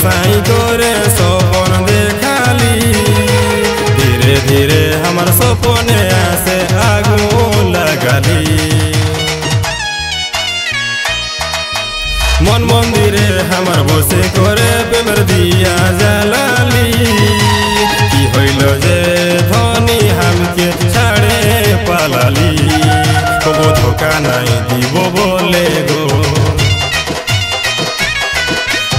साई करे सपन देखाली धीरे धीरे हमार सपने आसे आगुन लगाली मन मंदिरे हमार बसे करे प्रेमर दिया जालाली कि हईल जे धनी हमके छाड़े पालाली कबो धोखा नहीं दीब बोले गो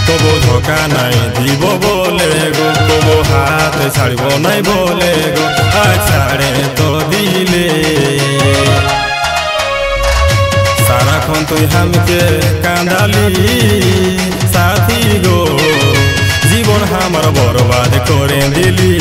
कबो धोखा नहीं दीब बोले गो कबो हाथ छाड़ब नहीं बोले गो छाड़े तो दिले सारा खन तुई हमके कांदाली साथी गो जीवन हमार बर्बाद करे दिली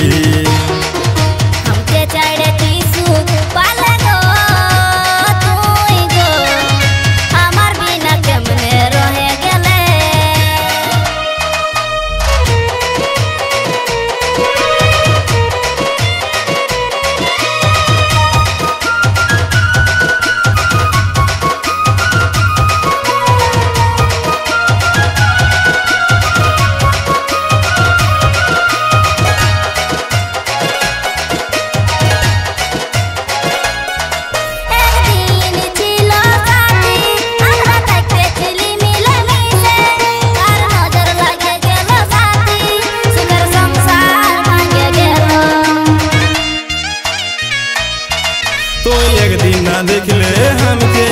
तो एक दिन ना देख ले हमके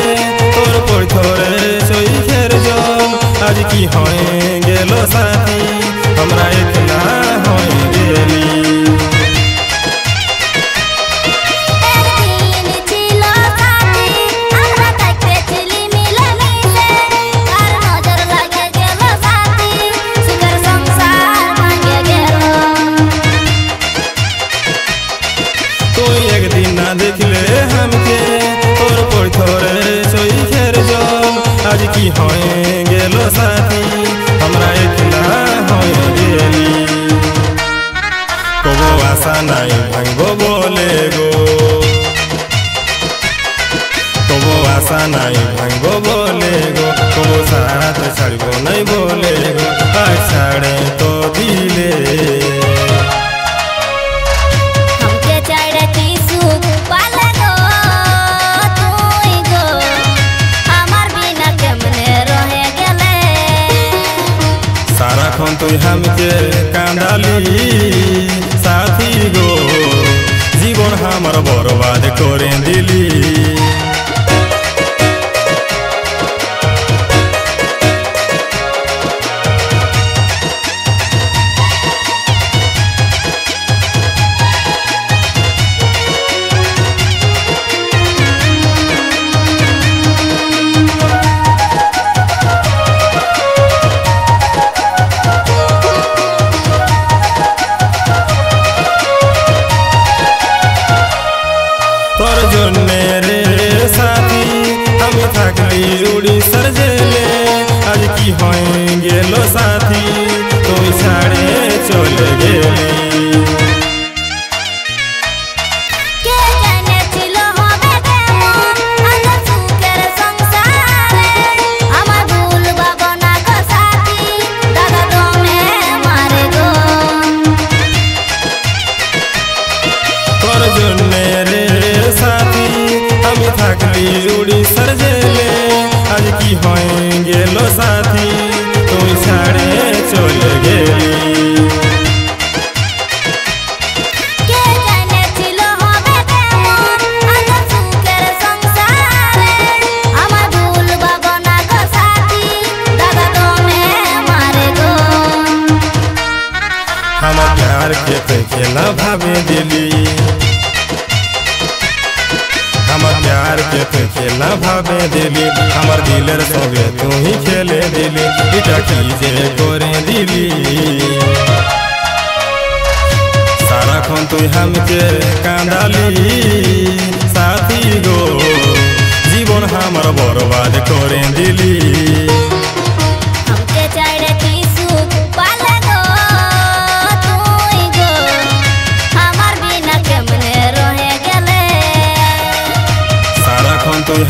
तोर पर थोड़े सोई खेर जो आज की होए गेलो साथी हमरा इतना होए गेली तो एक दिन ना देख ले हमके तोर पर थोड़े सोई खेर जो आज की होए गेलो साथी हमरा इतना होए गेली कबो आशा नहीं भांगबो बोले गो कबो आशा नहीं भांगबो बोले गो कबो साथ छाड़बो नहीं बोले गो छाड़े तो दिले खन तुई हमके कांदाली साथी गो जीवन हमार बर्बाद करे दिली मेरे साथी हम थकली उड़ी सरजेले आज की होए गेलो साथी तो छाड़े चले गेली थकली उड़ी सरजेले आज की होए गेलो साथी तो छाड़े चले गेली हम प्यार के खेला भावे दिली हमार प्यार के तो खेलना भावे दिली हमार दिलर संगे तू ही खेले दिली इटा कीजे करे दिली सारा खन तू हमके कांदाली साथी गो जीवन हमार बर्बाद करे दिली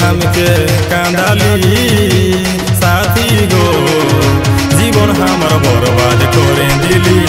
हमके कांदाली साथी गो জীবন আমার বরবাদ করে দিলি।